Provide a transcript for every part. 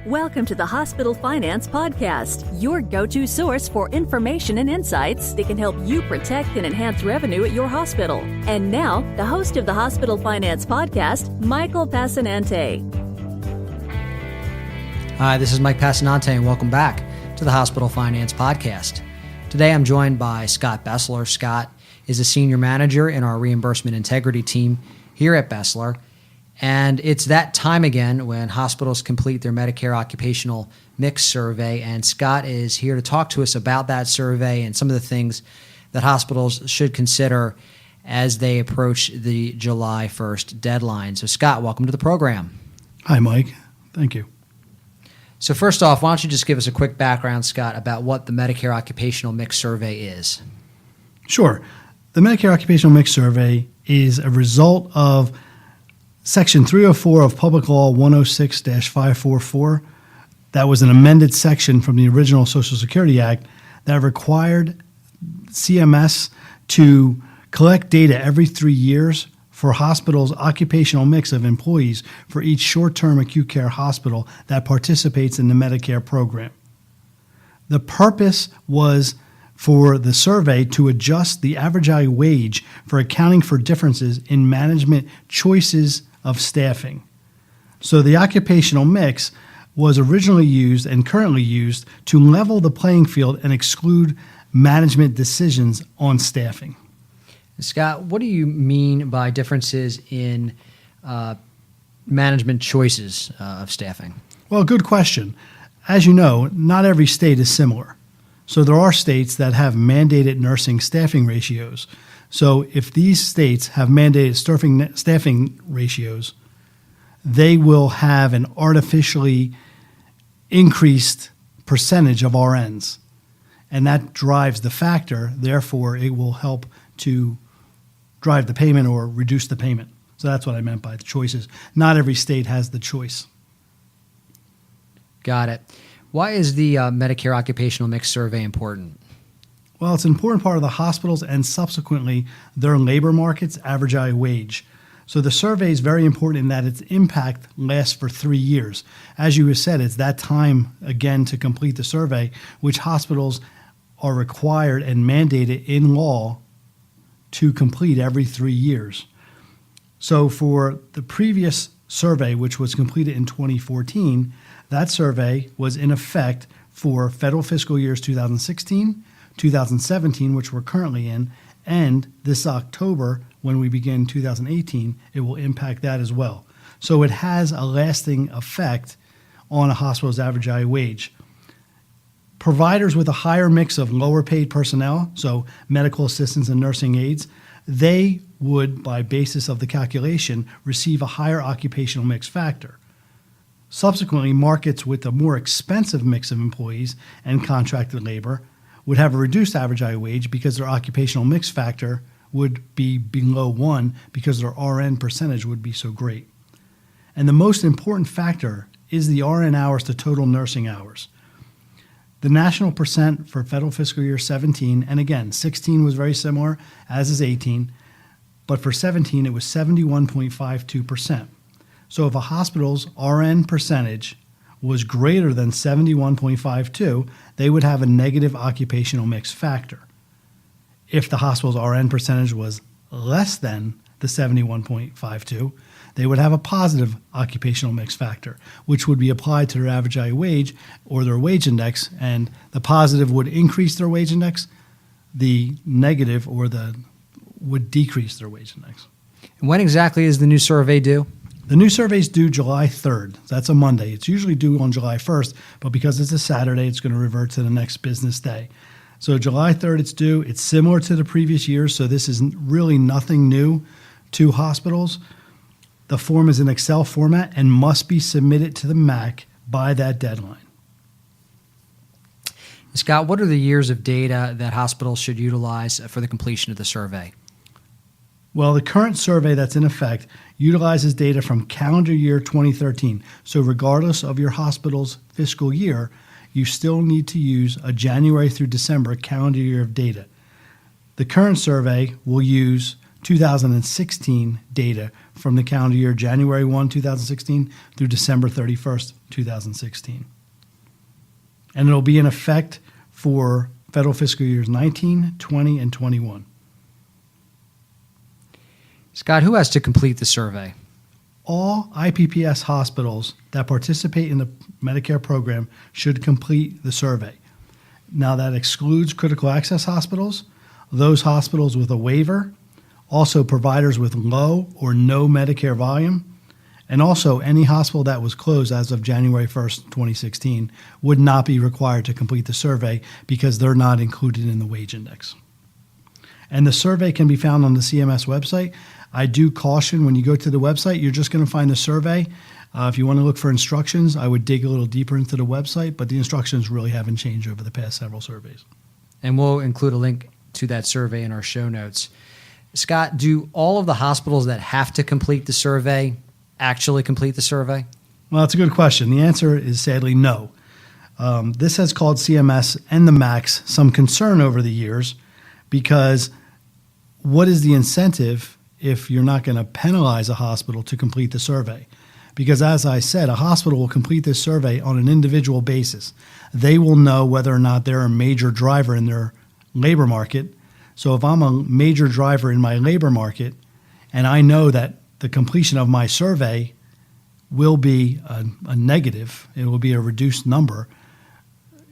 Welcome to the Hospital Finance Podcast, your go-to source for information and insights that can help you protect and enhance revenue at your hospital. And now, the host of the Hospital Finance Podcast, Michael Passanante. Hi, this is Mike Passanante, and welcome back to the Hospital Finance Podcast. Today, I'm joined by Scott Bessler. Scott is a senior manager in our reimbursement integrity team here at Bessler. And it's that time again when hospitals complete their Medicare Occupational Mix Survey. And Scott is here to talk to us about that survey and some of the things that hospitals should consider as they approach the July 1st deadline. So, Scott, welcome to the program. Hi, Mike. Thank you. So first off, why don't you just give us a quick background, Scott, about what the Medicare Occupational Mix Survey is? Sure. The Medicare Occupational Mix Survey is a result of Section 304 of Public Law 106-544. That was an amended section from the original Social Security Act that required CMS to collect data every 3 years for hospitals' occupational mix of employees for each short-term acute care hospital that participates in the Medicare program. The purpose was for the survey to adjust the average hourly wage for accounting for differences in management choices of staffing. So the occupational mix was originally used and currently used to level the playing field and exclude management decisions on staffing. Scott, what do you mean by differences in management choices of staffing? Well, good question. As you know, not every state is similar. So there are states that have mandated nursing staffing ratios. So if these states have mandated staffing ratios, they will have an artificially increased percentage of RNs. And that drives the factor. Therefore, it will help to drive the payment or reduce the payment. So that's what I meant by the choices. Not every state has the choice. Got it. Why is the Medicare Occupational Mix Survey important? Well, it's an important part of the hospitals and subsequently their labor market's average hourly wage. So the survey is very important in that its impact lasts for 3 years. As you have said, it's that time again to complete the survey, which hospitals are required and mandated in law to complete every 3 years. So for the previous survey, which was completed in 2014, that survey was in effect for federal fiscal years 2016, 2017, which we're currently in, and this October, when we begin 2018, it will impact that as well. So it has a lasting effect on a hospital's average hourly wage. Providers with a higher mix of lower paid personnel, so medical assistants and nursing aides, they would, by basis of the calculation, receive a higher occupational mix factor. Subsequently, markets with a more expensive mix of employees and contracted labor would have a reduced average hourly wage because their occupational mix factor would be below 1 because their RN percentage would be so great. And the most important factor is the RN hours to total nursing hours. The national percent for federal fiscal year 17, and again, 16 was very similar, as is 18, but for 17 it was 71.52%. So if a hospital's RN percentage was greater than 71.52, they would have a negative occupational mix factor. If the hospital's RN percentage was less than the 71.52, they would have a positive occupational mix factor, which would be applied to their average hourly wage or their wage index, and the positive would increase their wage index, the negative would decrease their wage index. And when exactly is the new survey due? The new survey is due July 3rd. That's a Monday. It's usually due on July 1st, but because it's a Saturday, it's going to revert to the next business day. So July 3rd, it's due. It's similar to the previous years, so this is really nothing new to hospitals. The form is in Excel format and must be submitted to the MAC by that deadline. Scott, what are the years of data that hospitals should utilize for the completion of the survey? Well, the current survey that's in effect utilizes data from calendar year 2013. So regardless of your hospital's fiscal year, you still need to use a January through December calendar year of data. The current survey will use 2016 data from the calendar year January 1, 2016 through December 31st, 2016. And it'll be in effect for federal fiscal years 19, 20, and 21. Scott, who has to complete the survey? All IPPS hospitals that participate in the Medicare program should complete the survey. Now, that excludes critical access hospitals, those hospitals with a waiver, also providers with low or no Medicare volume, and also any hospital that was closed as of January 1st, 2016 would not be required to complete the survey because they're not included in the wage index. And the survey can be found on the CMS website. I do caution when you go to the website, you're just going to find the survey. If you want to look for instructions, I would dig a little deeper into the website, but the instructions really haven't changed over the past several surveys. And we'll include a link to that survey in our show notes. Scott, do all of the hospitals that have to complete the survey actually complete the survey? Well, that's a good question. The answer is sadly no. This has caused CMS and the MACs some concern over the years because what is the incentive if you're not going to penalize a hospital to complete the survey? Because as I said, a hospital will complete this survey on an individual basis. They will know whether or not they're a major driver in their labor market. So if I'm a major driver in my labor market and I know that the completion of my survey will be a negative, it will be a reduced number,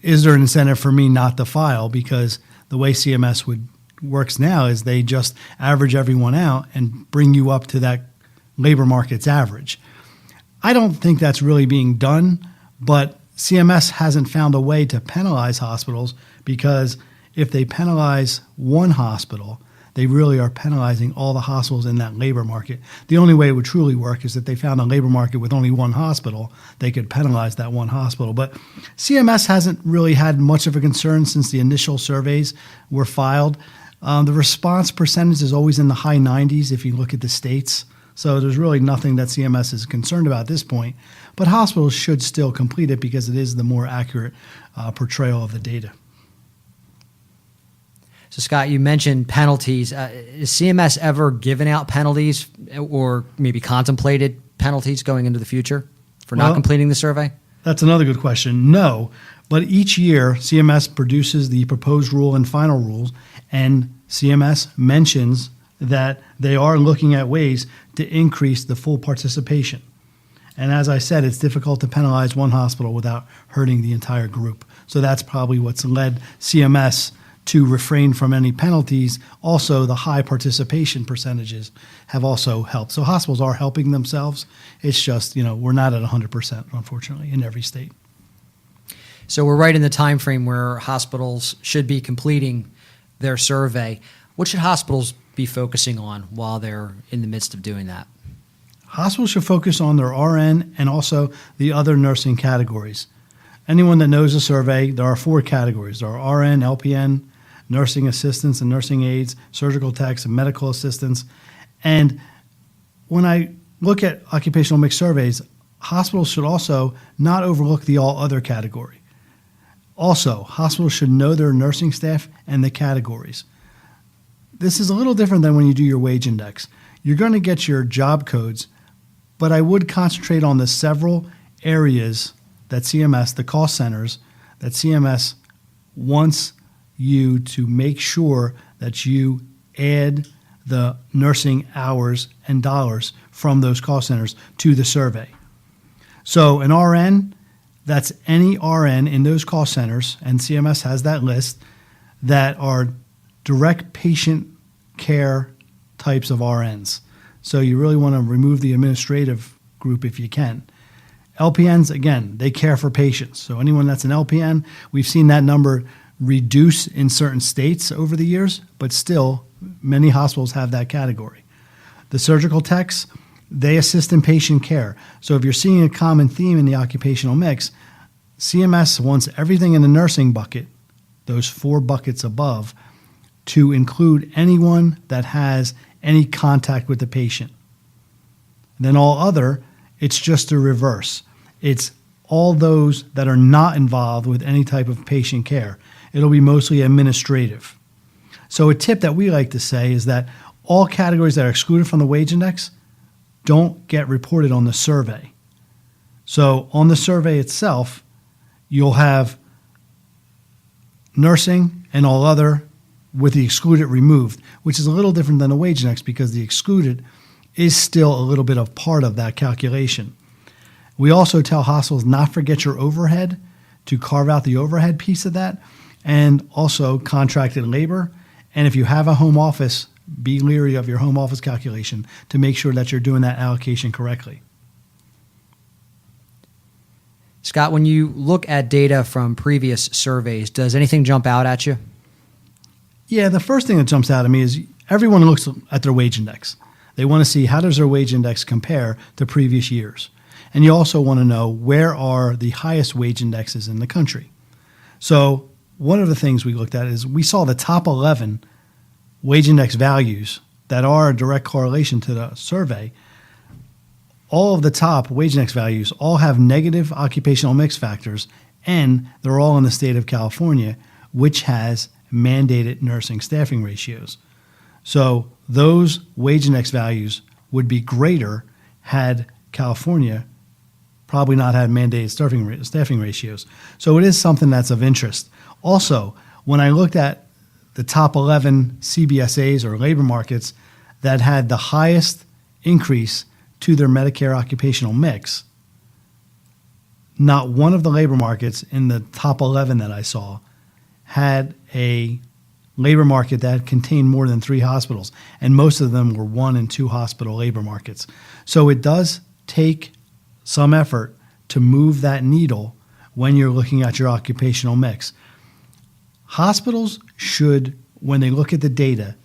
is there an incentive for me not to file? Because the way CMS works now is they just average everyone out and bring you up to that labor market's average. I don't think that's really being done, but CMS hasn't found a way to penalize hospitals because if they penalize one hospital, they really are penalizing all the hospitals in that labor market. The only way it would truly work is that they found a labor market with only one hospital, they could penalize that one hospital. But CMS hasn't really had much of a concern since the initial surveys were filed. The response percentage is always in the high 90s if you look at the states. So there's really nothing that CMS is concerned about at this point. But hospitals should still complete it because it is the more accurate portrayal of the data. So, Scott, you mentioned penalties. Is CMS ever given out penalties or maybe contemplated penalties going into the future for not completing the survey? That's another good question. No, but each year CMS produces the proposed rule and final rules, and CMS mentions that they are looking at ways to increase the full participation. And as I said, it's difficult to penalize one hospital without hurting the entire group. So that's probably what's led CMS to refrain from any penalties. Also, the high participation percentages have also helped. So hospitals are helping themselves. It's just, we're not at 100%, unfortunately, in every state. So we're right in the time frame where hospitals should be completing their survey. What should hospitals be focusing on while they're in the midst of doing that? Hospitals should focus on their RN and also the other nursing categories. Anyone that knows the survey, there are 4 categories. There are RN, LPN, nursing assistants and nursing aides, surgical techs, and medical assistants. And when I look at occupational mix surveys, hospitals should also not overlook the all other category. Also, hospitals should know their nursing staff and the categories. This is a little different than when you do your wage index. You're going to get your job codes, but I would concentrate on the several areas that CMS, the cost centers, that CMS wants you to make sure that you add the nursing hours and dollars from those cost centers to the survey. So an RN, that's any RN in those cost centers, and CMS has that list, that are direct patient care types of RNs. So you really want to remove the administrative group if you can. LPNs, again, they care for patients. So anyone that's an LPN, we've seen that number reduce in certain states over the years, but still many hospitals have that category. The surgical techs, they assist in patient care. So if you're seeing a common theme in the occupational mix, CMS wants everything in the nursing bucket, those 4 buckets above, to include anyone that has any contact with the patient. Then all other, it's just a reverse. It's all those that are not involved with any type of patient care. It'll be mostly administrative. So a tip that we like to say is that all categories that are excluded from the wage index don't get reported on the survey. So on the survey itself, you'll have nursing and all other with the excluded removed, which is a little different than the wage index because the excluded is still a little bit of part of that calculation. We also tell hospitals not forget your overhead, to carve out the overhead piece of that, and also contracted labor. And if you have a home office, be leery of your home office calculation to make sure that you're doing that allocation correctly. Scott, when you look at data from previous surveys, does anything jump out at you? Yeah, the first thing that jumps out at me is everyone looks at their wage index. They want to see how does their wage index compare to previous years. And you also want to know where are the highest wage indexes in the country. So one of the things we looked at is we saw the top 11 wage index values that are a direct correlation to the survey. All of the top wage index values all have negative occupational mix factors, and they're all in the state of California, which has mandated nursing staffing ratios. So those wage index values would be greater had California probably not had mandated staffing ratios. So it is something that's of interest. Also, when I looked at the top 11 CBSAs or labor markets that had the highest increase to their Medicare occupational mix, not one of the labor markets in the top 11 that I saw had a labor market that contained more than 3 hospitals, and most of them were 1 and 2 hospital labor markets. So it does take some effort to move that needle when you're looking at your occupational mix. Hospitals should, when they look at the data,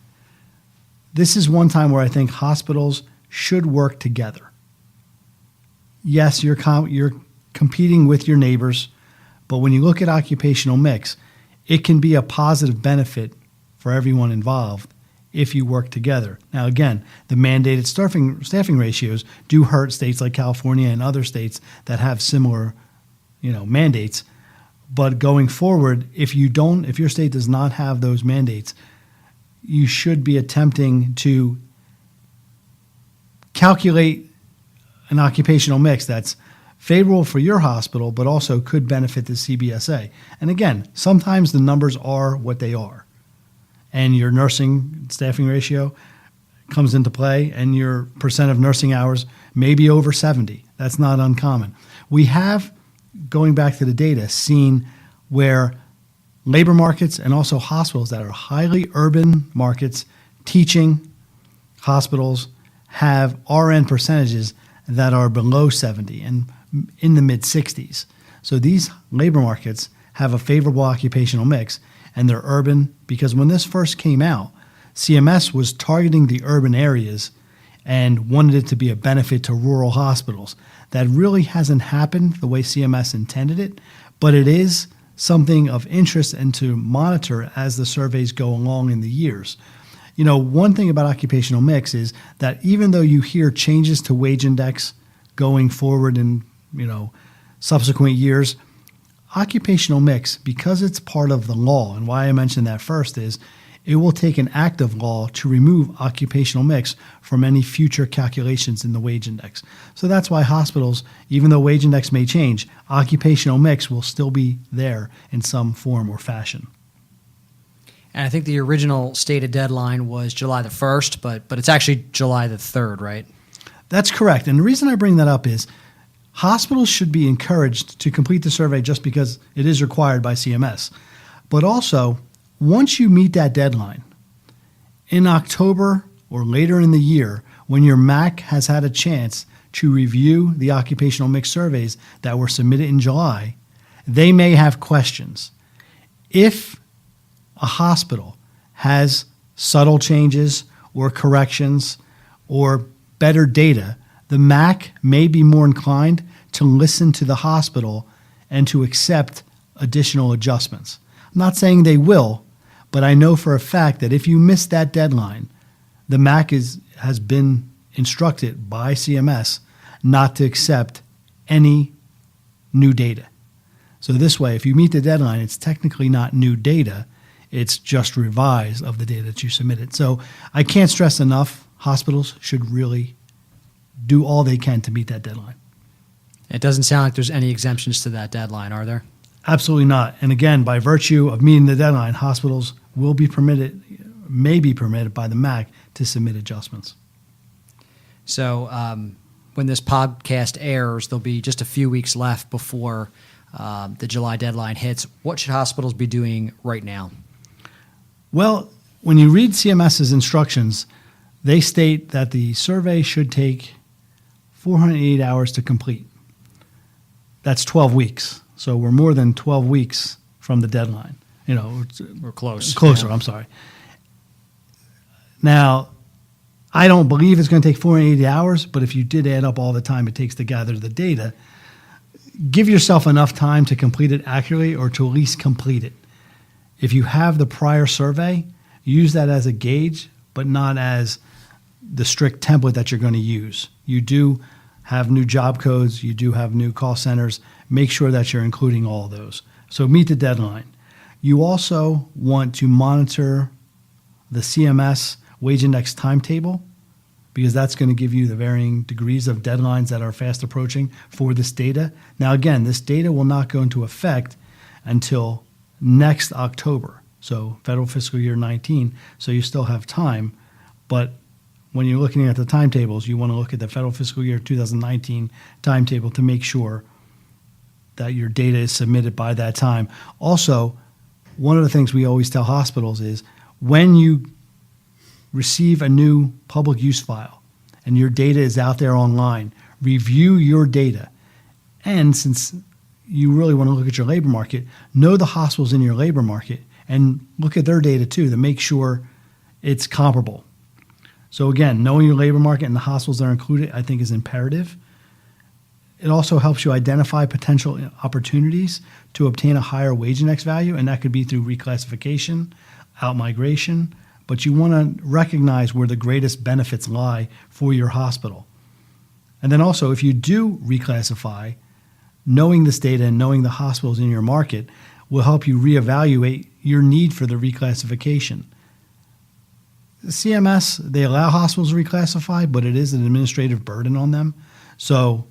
this is one time where I think hospitals should work together. Yes, you're competing with your neighbors, but when you look at occupational mix, it can be a positive benefit for everyone involved if you work together. Now, again, the mandated staffing ratios do hurt states like California and other states that have similar, mandates. But going forward, if your state does not have those mandates, you should be attempting to calculate an occupational mix that's favorable for your hospital, but also could benefit the CBSA. And again, sometimes the numbers are what they are. And your nursing staffing ratio comes into play, and your percent of nursing hours may be over 70. That's not uncommon. We have, going back to the data, seen where labor markets and also hospitals that are highly urban markets, teaching hospitals, have RN percentages that are below 70 and in the mid-60s. So these labor markets have a favorable occupational mix, and they're urban because when this first came out, CMS was targeting the urban areas and wanted it to be a benefit to rural hospitals. That really hasn't happened the way CMS intended it, but it is something of interest and to monitor as the surveys go along in the years. One thing about occupational mix is that even though you hear changes to wage index going forward in, subsequent years, occupational mix, because it's part of the law, and why I mentioned that first is it will take an act of law to remove occupational mix from any future calculations in the wage index. So that's why hospitals, even though wage index may change, occupational mix will still be there in some form or fashion. And I think the original stated deadline was July the 1st, but it's actually July the 3rd, right? That's correct. And the reason I bring that up is hospitals should be encouraged to complete the survey just because it is required by CMS. But also, once you meet that deadline, in October or later in the year, when your MAC has had a chance to review the occupational mix surveys that were submitted in July, they may have questions. If a hospital has subtle changes or corrections or better data, the MAC may be more inclined to listen to the hospital and to accept additional adjustments. I'm not saying they will, but I know for a fact that if you miss that deadline, the MAC has been instructed by CMS not to accept any new data. So this way, if you meet the deadline, it's technically not new data. It's just revised of the data that you submitted. So I can't stress enough, hospitals should really do all they can to meet that deadline. It doesn't sound like there's any exemptions to that deadline, are there? Absolutely not. And again, by virtue of meeting the deadline, hospitals will be permitted, may be permitted by the MAC to submit adjustments. So when this podcast airs, there'll be just a few weeks left before the July deadline hits. What should hospitals be doing right now? Well, when you read CMS's instructions, they state that the survey should take 408 hours to complete. That's 12 weeks. So we're more than 12 weeks from the deadline. We're close. Closer, Yeah. I'm sorry. Now, I don't believe it's going to take 480 hours, but if you did add up all the time it takes to gather the data, give yourself enough time to complete it accurately or to at least complete it. If you have the prior survey, use that as a gauge, but not as the strict template that you're going to use. You do have new job codes, you do have new call centers. Make sure that you're including all of those. So meet the deadline. You also want to monitor the CMS wage index timetable, because that's going to give you the varying degrees of deadlines that are fast approaching for this data. Now, again, this data will not go into effect until next October, so federal fiscal year 19, so you still have time. But when you're looking at the timetables, you want to look at the federal fiscal year 2019 timetable to make sure that your data is submitted by that time. Also, one of the things we always tell hospitals is when you receive a new public use file and your data is out there online, review your data. And since you really want to look at your labor market, know the hospitals in your labor market and look at their data too to make sure it's comparable. So again, knowing your labor market and the hospitals that are included, I think, is imperative. It also helps you identify potential opportunities to obtain a higher wage index value, and that could be through reclassification, out-migration, but you want to recognize where the greatest benefits lie for your hospital. And then also, if you do reclassify, knowing this data and knowing the hospitals in your market will help you reevaluate your need for the reclassification. CMS, they allow hospitals to reclassify, but it is an administrative burden on them. So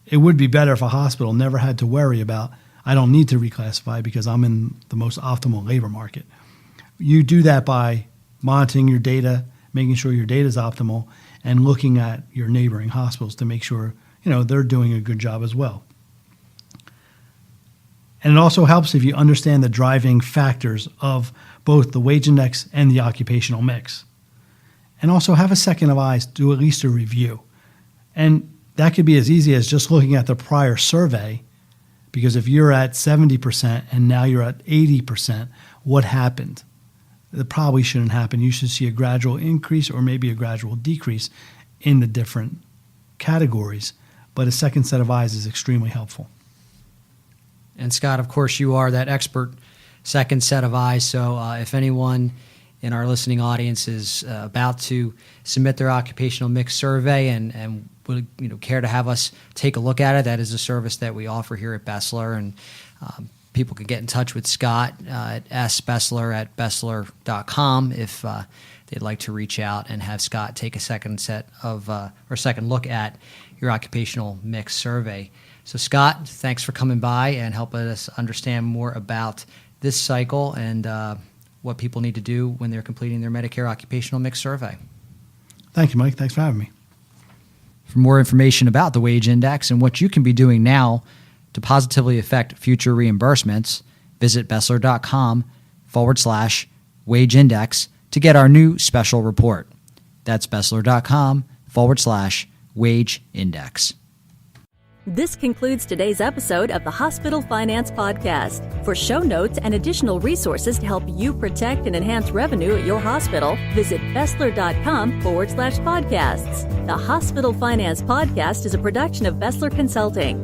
it would be better if a hospital never had to worry about, I don't need to reclassify because I'm in the most optimal labor market. You do that by monitoring your data, making sure your data is optimal, and looking at your neighboring hospitals to make sure they're doing a good job as well. And it also helps if you understand the driving factors of both the wage index and the occupational mix. And also have a second of eyes, do at least a review. And that could be as easy as just looking at the prior survey, because if you're at 70% and now you're at 80%, what happened? That probably shouldn't happen. You should see a gradual increase or maybe a gradual decrease in the different categories. But a second set of eyes is extremely helpful. And Scott, of course, you are that expert second set of eyes. So if anyone in our listening audience is about to submit their occupational mix survey and would care to have us take a look at it, that is a service that we offer here at Bessler. And people can get in touch with Scott at sbessler@bessler.com if they'd like to reach out and have Scott take a second look at your occupational mix survey. So Scott, thanks for coming by and helping us understand more about this cycle and what people need to do when they're completing their Medicare occupational mix survey. Thank you, Mike. Thanks for having me. For more information about the wage index and what you can be doing now to positively affect future reimbursements, visit Bessler.com/wage index to get our new special report. That's Bessler.com/wage index. This concludes today's episode of the Hospital Finance Podcast. For show notes and additional resources to help you protect and enhance revenue at your hospital, visit Bessler.com/podcasts. The Hospital Finance Podcast is a production of Bessler Consulting.